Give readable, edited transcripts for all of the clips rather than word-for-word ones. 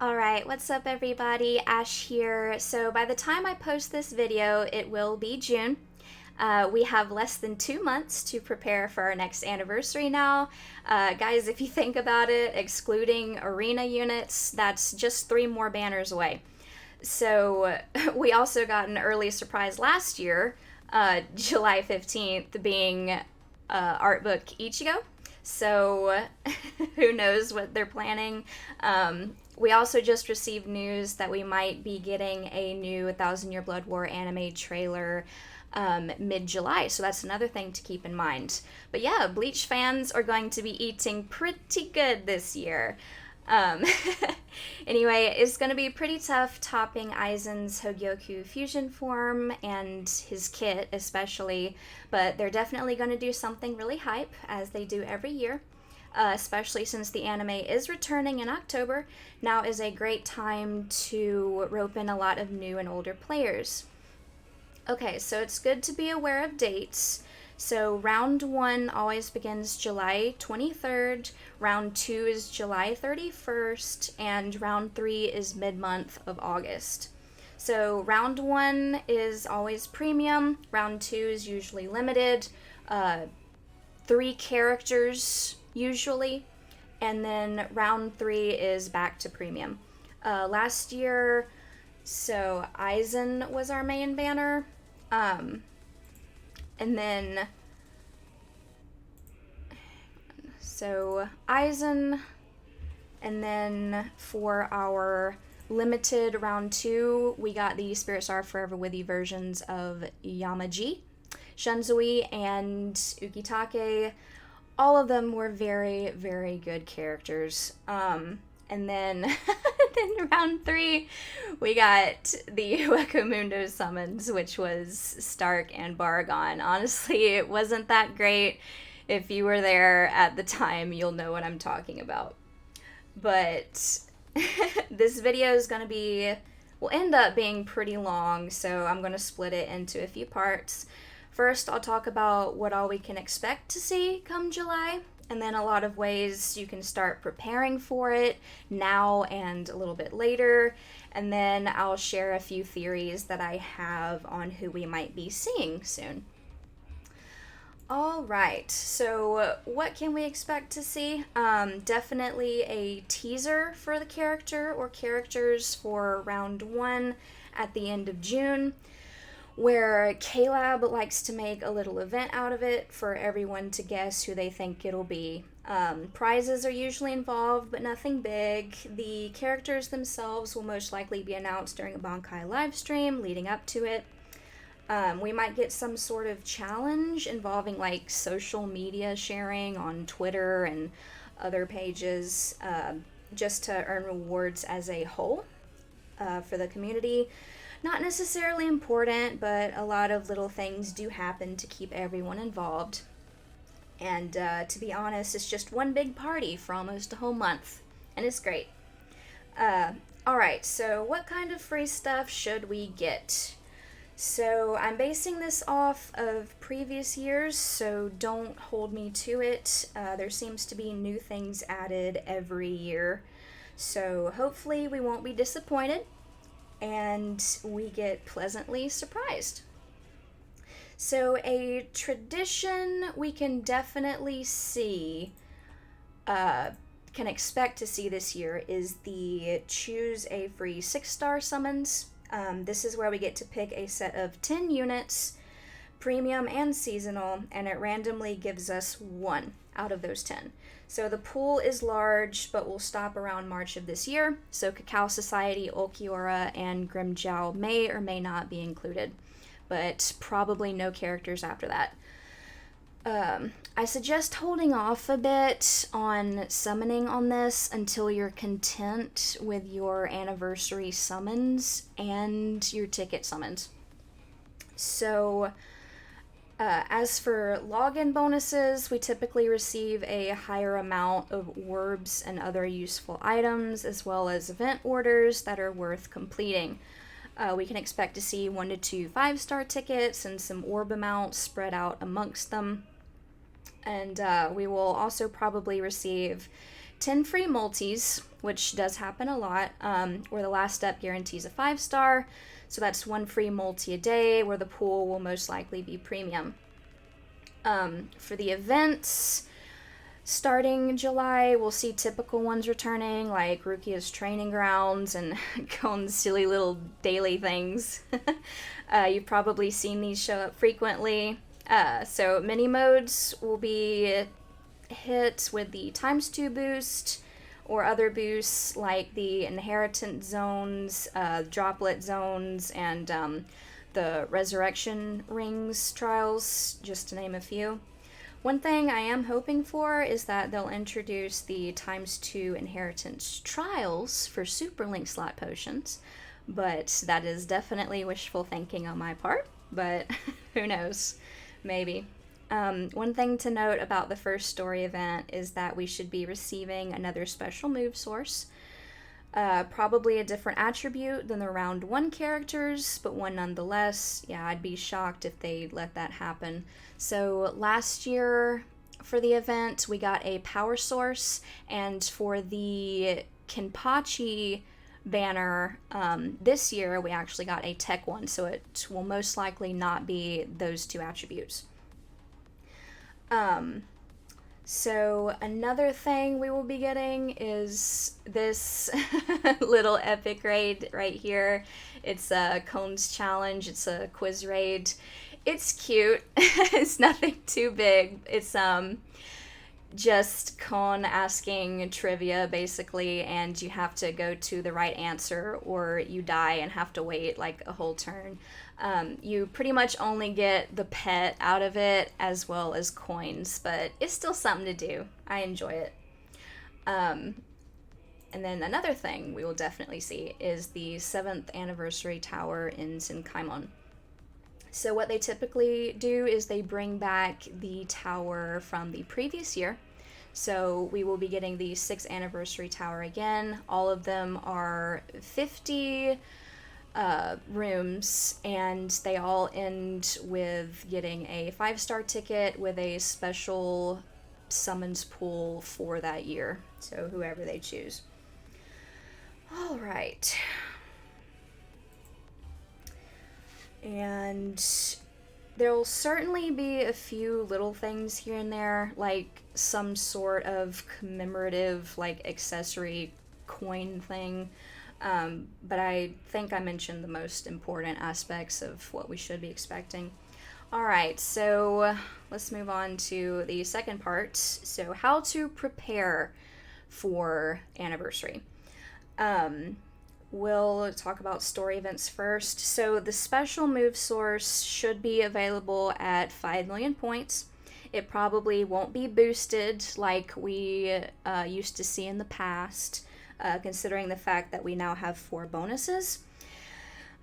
All right, what's up, everybody? Ash here. So, by the time I post this video, it will be June. We have less than 2 months to prepare for our next anniversary now. Guys, if you think about it, excluding arena units, that's just 3 more banners away. So, we also got an early surprise last year, July 15th, being art book Ichigo. So, who knows what they're planning. We also just received news that we might be getting a new 1,000 Year Blood War anime trailer mid-July, so that's another thing to keep in mind. But yeah, Bleach fans are going to be eating pretty good this year. Um, anyway, it's going to be pretty tough topping Aizen's Hogyoku fusion form and his kit especially, but they're definitely going to do something really hype, as they do every year. Especially since the anime is returning in October, now is a great time to rope in a lot of new and older players. Okay, so it's good to be aware of dates. So round 1 always begins July 23rd, round 2 is July 31st, and round 3 is mid-month of August. So round 1 is always premium, round 2 is usually limited, 3 characters usually, and then round 3 is back to premium. Last year, so Aizen was our main banner, and then so Aizen, and then for our limited round 2, we got the Spirits Are Forever With You versions of Yamaji, Shunzui, and Ukitake. All of them were very, very good characters. And then, then round 3, we got the Hueco summons, which was Stark and Baragon. Honestly, it wasn't that great. If you were there at the time, you'll know what I'm talking about. But this video is going to will end up being pretty long, so I'm going to split it into a few parts. First, I'll talk about what all we can expect to see come July, and then a lot of ways you can start preparing for it now and a little bit later, and then I'll share a few theories that I have on who we might be seeing soon. All right, so what can we expect to see? Definitely a teaser for the character or characters for round 1 at the end of June, where K-Lab likes to make a little event out of it for everyone to guess who they think it'll be. Prizes are usually involved, but nothing big. The characters themselves will most likely be announced during a Bankai livestream leading up to it. We might get some sort of challenge involving like social media sharing on Twitter and other pages, just to earn rewards as a whole for the community. Not necessarily important, but a lot of little things do happen to keep everyone involved. And to be honest, it's just one big party for almost a whole month, and it's great. Alright, so what kind of free stuff should we get? So I'm basing this off of previous years, so don't hold me to it. There seems to be new things added every year, so hopefully we won't be disappointed and we get pleasantly surprised. So a tradition we can definitely see, can expect to see this year, is the choose a free 6-star summons. This is where we get to pick a set of 10 units, premium and seasonal, and it randomly gives us 1 out of those 10. So the pool is large, but will stop around March of this year, so Cacao Society, Ulquiorra, and Grimjow may or may not be included, but probably no characters after that. I suggest holding off a bit on summoning on this until you're content with your anniversary summons and your ticket summons. So, as for login bonuses, we typically receive a higher amount of orbs and other useful items, as well as event orders that are worth completing. We can expect to see 1 to 2 5-star tickets and some orb amounts spread out amongst them. And we will also probably receive 10 free multis, which does happen a lot, where the last step guarantees a 5-star. So that's 1 free multi a day, where the pool will most likely be premium. For the events, starting July, we'll see typical ones returning, like Rukia's Training Grounds and Kone's silly little daily things. You've probably seen these show up frequently. So mini modes will be hit with the ×2 boost, or other boosts like the Inheritance Zones, Droplet Zones, and the Resurrection Rings trials, just to name a few. One thing I am hoping for is that they'll introduce the ×2 Inheritance trials for Super Link slot potions, but that is definitely wishful thinking on my part, but who knows, maybe. One thing to note about the first story event is that we should be receiving another special move source. Probably a different attribute than the round 1 characters, but one nonetheless. Yeah, I'd be shocked if they let that happen. So last year for the event, we got a power source, and for the Kenpachi banner, this year we actually got a tech one, so it will most likely not be those 2 attributes. So another thing we will be getting is this little epic raid right here. It's a Kone's Challenge. It's a quiz raid. It's cute. It's nothing too big. It's just Kone asking trivia, basically, and you have to go to the right answer or you die and have to wait like a whole turn. You pretty much only get the pet out of it as well as coins, but it's still something to do. I enjoy it. And then another thing we will definitely see is the 7th anniversary tower in Senkaimon. So what they typically do is they bring back the tower from the previous year. So we will be getting the 6th anniversary tower again. All of them are 50 rooms, and they all end with getting a 5-star ticket with a special summons pool for that year. So whoever they choose. All right. And there'll certainly be a few little things here and there, like some sort of commemorative, like, accessory coin thing. But I think I mentioned the most important aspects of what we should be expecting. Alright, so let's move on to the second part. So how to prepare for Anniversary. We'll talk about story events first. So the special move source should be available at 5 million points. It probably won't be boosted like we used to see in the past, considering the fact that we now have 4 bonuses.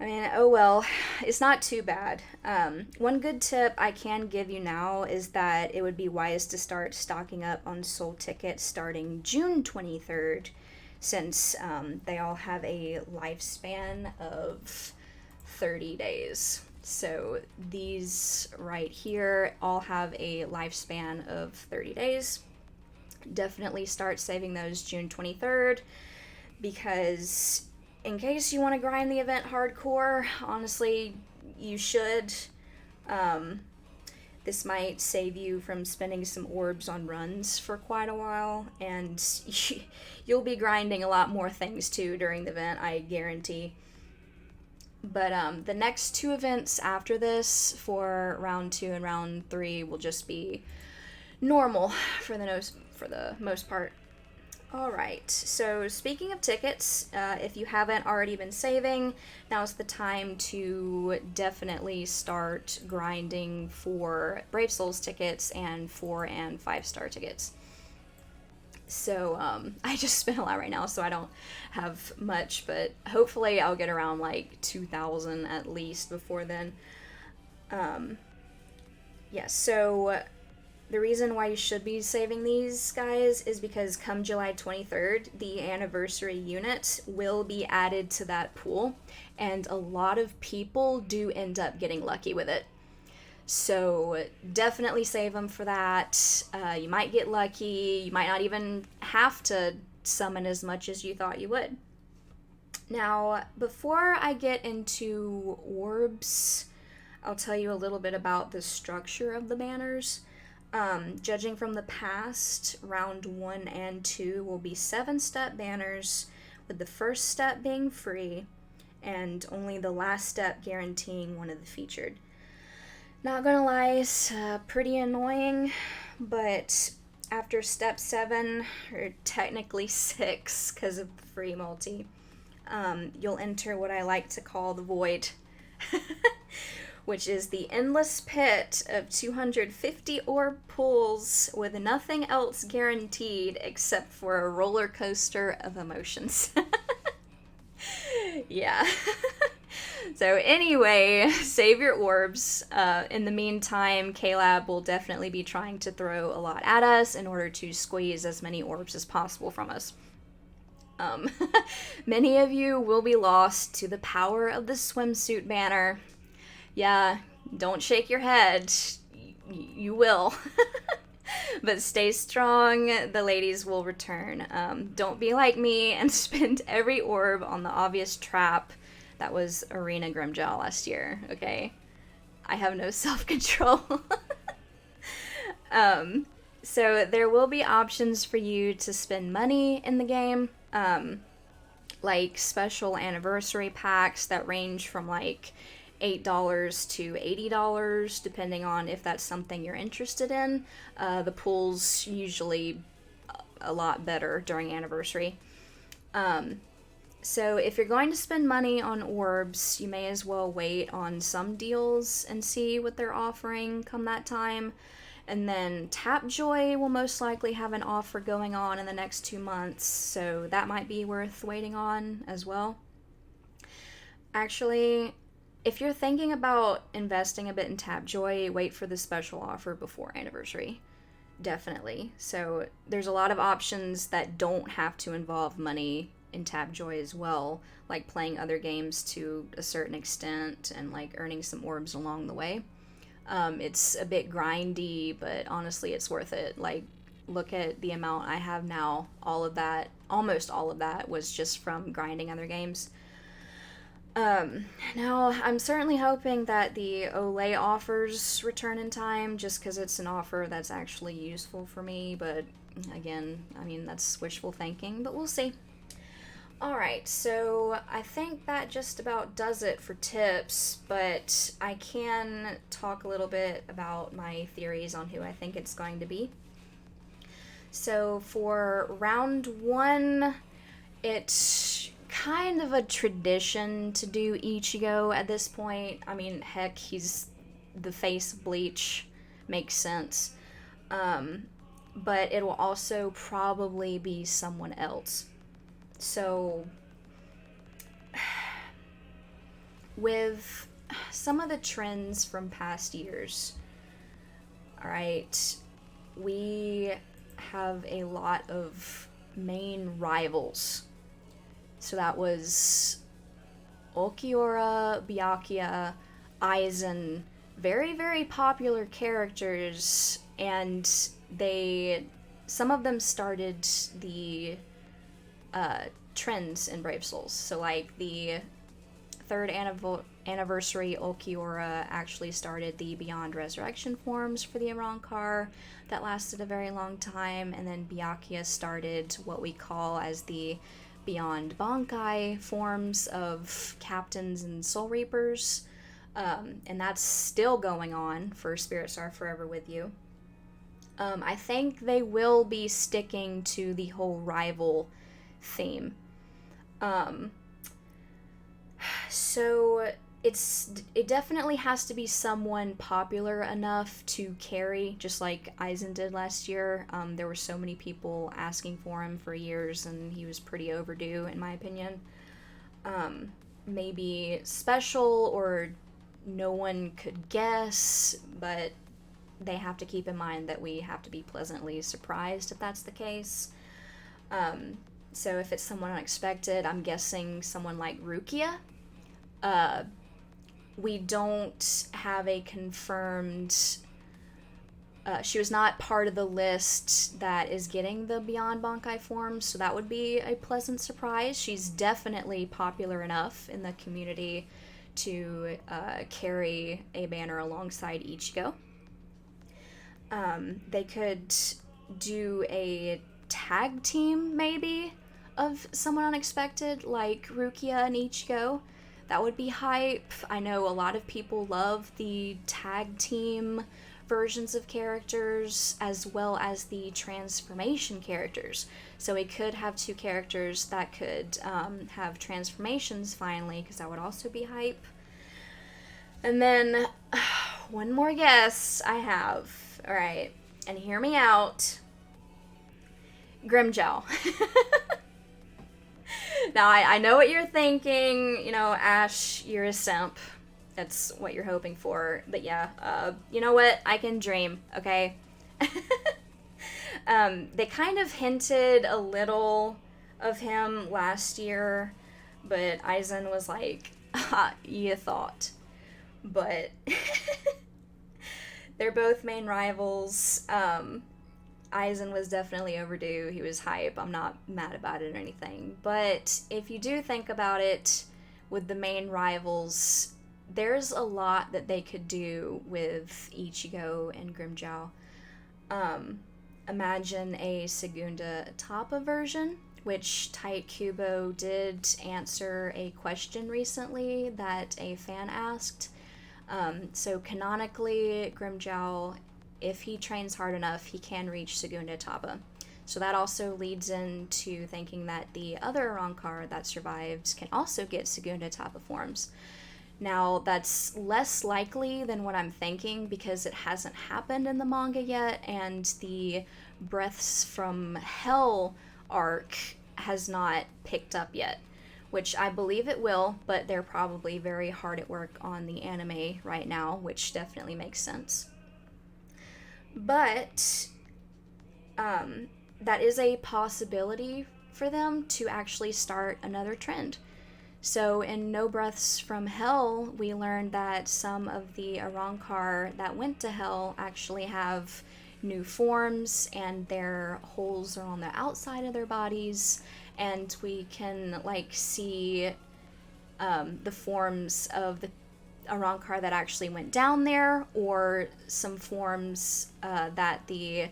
I mean, oh well, it's not too bad. One good tip I can give you now is that it would be wise to start stocking up on soul tickets starting June 23rd, since they all have a lifespan of 30 days. So these right here all have a lifespan of 30 days. Definitely start saving those June 23rd, because in case you want to grind the event hardcore, honestly, you should. This might save you from spending some orbs on runs for quite a while, and you'll be grinding a lot more things too during the event, I guarantee. But the next 2 events after this, for round 2 and round 3, will just be normal for the most part. Alright, so speaking of tickets, if you haven't already been saving, now's the time to definitely start grinding for Brave Souls tickets and 4 and 5-star tickets. So, I just spent a lot right now, so I don't have much, but hopefully I'll get around like 2,000 at least before then. So the reason why you should be saving these, guys, is because come July 23rd, the anniversary unit will be added to that pool, and a lot of people do end up getting lucky with it. So definitely save them for that. You might get lucky. You might not even have to summon as much as you thought you would. Now, before I get into orbs, I'll tell you a little bit about the structure of the banners. Judging from the past, round 1 and 2 will be 7-step banners, with the first step being free, and only the last step guaranteeing one of the featured. Not gonna lie, it's pretty annoying, but after step 7, or technically 6 because of the free multi, you'll enter what I like to call the void, which is the endless pit of 250 orb pools with nothing else guaranteed except for a roller coaster of emotions. Yeah. So anyway, save your orbs. In the meantime, K-Lab will definitely be trying to throw a lot at us in order to squeeze as many orbs as possible from us. Many of you will be lost to the power of the swimsuit banner. Yeah, don't shake your head. You will. But stay strong. The ladies will return. Don't be like me and spend every orb on the obvious trap that was Arena Grimjaw last year, okay? I have no self-control. So there will be options for you to spend money in the game, like special anniversary packs that range from like $8 to $80, depending on if that's something you're interested in. The pool's usually a lot better during anniversary. So if you're going to spend money on orbs, you may as well wait on some deals and see what they're offering come that time. And then Tapjoy will most likely have an offer going on in the next 2 months, so that might be worth waiting on as well. Actually, if you're thinking about investing a bit in Tapjoy, wait for the special offer before anniversary. Definitely. So there's a lot of options that don't have to involve money in Tapjoy as well, like playing other games to a certain extent and like earning some orbs along the way. It's a bit grindy, but honestly, it's worth it. Like, look at the amount I have now. All of that, almost all of that, was just from grinding other games. Now, I'm certainly hoping that the Olay offers return in time, just because it's an offer that's actually useful for me, but again, I mean, that's wishful thinking, but we'll see. Alright, so I think that just about does it for tips, but I can talk a little bit about my theories on who I think it's going to be. So for round 1, it's kind of a tradition to do Ichigo at this point. I mean, heck, he's the face of Bleach. Makes sense. But it will also probably be someone else. So, with some of the trends from past years, alright, we have a lot of main rivals. So that was Okiura, Byakuya, Aizen, very, very popular characters, and some of them started the trends in Brave Souls. So like the third anniversary Okiura actually started the Beyond Resurrection forms for the Arrancar that lasted a very long time, and then Byakuya started what we call as the Beyond Bankai forms of Captains and Soul Reapers, and that's still going on for Spirits Are Forever With You. I think they will be sticking to the whole rival theme. So it definitely has to be someone popular enough to carry, just like Aizen did last year. There were so many people asking for him for years, and he was pretty overdue, in my opinion. Maybe special or no one could guess, but they have to keep in mind that we have to be pleasantly surprised if that's the case. So if it's someone unexpected, I'm guessing someone like Rukia. we don't have a confirmed... she was not part of the list that is getting the Beyond Bankai forms, so that would be a pleasant surprise. She's definitely popular enough in the community to carry a banner alongside Ichigo. They could do a tag team, maybe, of someone unexpected, like Rukia and Ichigo. That would be hype. I know a lot of people love the tag team versions of characters, as well as the transformation characters. So we could have two characters that could have transformations finally, because that would also be hype. And then, one more guess I have. Alright, and hear me out. Grimmjow. Now, I know what you're thinking. You know, Ash, you're a simp. That's what you're hoping for. But yeah, you know what? I can dream, okay? They kind of hinted a little of him last year, but Aizen was like, you thought. But they're both main rivals. Aizen was definitely overdue. He was hype. I'm not mad about it or anything. But if you do think about it, with the main rivals, there's a lot that they could do with Ichigo and Grimmjow. Imagine a Segunda Etapa version, which Tight Kubo did answer a question recently that a fan asked. So canonically, Grimmjow, if he trains hard enough, he can reach Segunda Etapa. So that also leads into thinking that the other Arrancar that survived can also get Segunda Etapa forms. Now, that's less likely than what I'm thinking because it hasn't happened in the manga yet, and the Breaths from Hell arc has not picked up yet, which I believe it will, but they're probably very hard at work on the anime right now, which definitely makes sense. But that is a possibility for them to actually start another trend. So in No Breaths from Hell, we learned that some of the Arrancar that went to Hell actually have new forms, and their holes are on the outside of their bodies, and we can like see the forms of the Arrancar that actually went down there, or some forms that the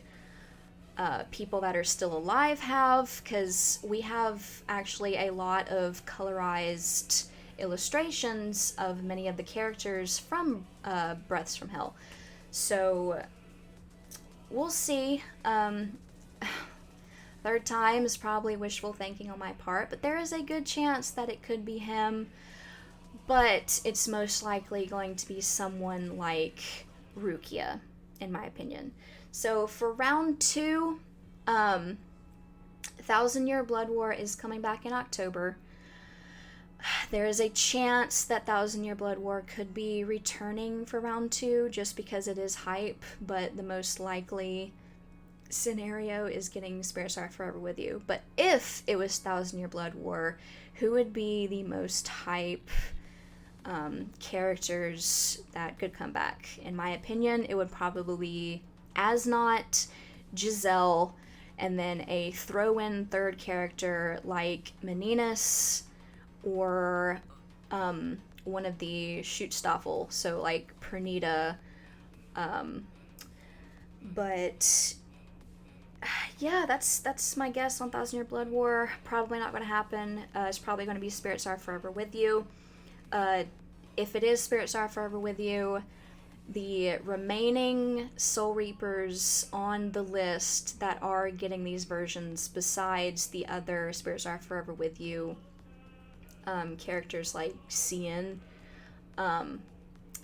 people that are still alive have, because we have actually a lot of colorized illustrations of many of the characters from Breaths from Hell. So we'll see. Third time is probably wishful thinking on my part, but there is a good chance that it could be him. But it's most likely going to be someone like Rukia, in my opinion. So for round 2, 1,000 Year Blood War is coming back in October. There is a chance that 1,000 Year Blood War could be returning for round 2 just because it is hype, but the most likely scenario is getting Spirits Are Forever With You. But if it was 1,000 Year Blood War, who would be the most hype characters that could come back? In my opinion, it would probably be Asnot, Giselle, and then a throw-in third character like Meninas, or one of the Schutzstaffel, so like Pernita. But yeah, that's my guess on 1,000 Year Blood War. Probably not going to happen. It's probably going to be Spirits Are Forever With You. If it is Spirits Are Forever With You, the remaining Soul Reapers on the list that are getting these versions, besides the other Spirits Are Forever With You characters like Cien,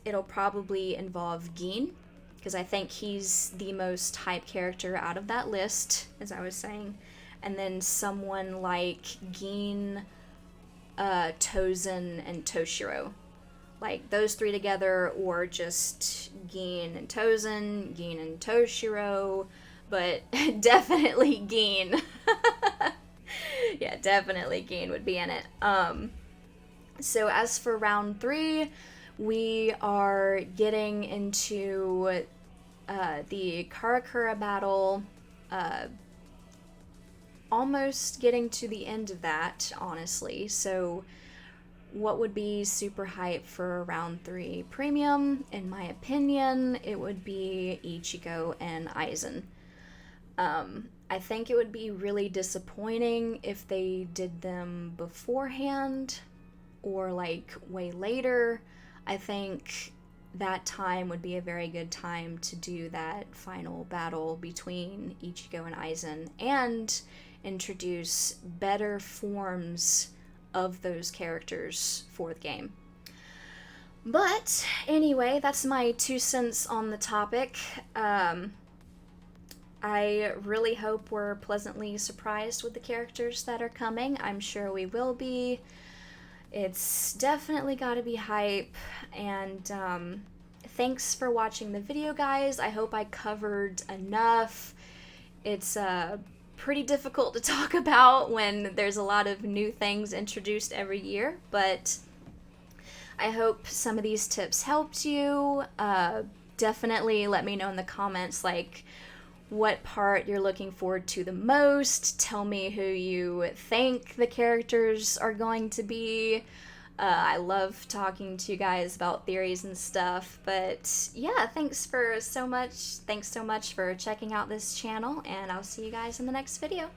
it'll probably involve Gin, because I think he's the most hype character out of that list, as I was saying. And then someone like Gin, Tozen, and Toshiro. Like, those three together, or just Gin and Tozen, Gin and Toshiro, but definitely Gin. Yeah, definitely Gin would be in it. So as for round 3, we are getting into the Karakura battle, almost getting to the end of that, honestly. So what would be super hype for round 3 premium, in my opinion, it would be Ichigo and Aizen. I think it would be really disappointing if they did them beforehand or like way later. I think that time would be a very good time to do that final battle between Ichigo and Aizen and introduce better forms of those characters for the game. But anyway, that's my 2 cents on the topic. I really hope we're pleasantly surprised with the characters that are coming. I'm sure we will be. It's definitely got to be hype. And thanks for watching the video, guys. I hope I covered enough. It's pretty difficult to talk about when there's a lot of new things introduced every year, but I hope some of these tips helped you. Definitely let me know in the comments, like, what part you're looking forward to the most. Tell me who you think the characters are going to be. I love talking to you guys about theories and stuff. But yeah, thanks so much for checking out this channel, and I'll see you guys in the next video.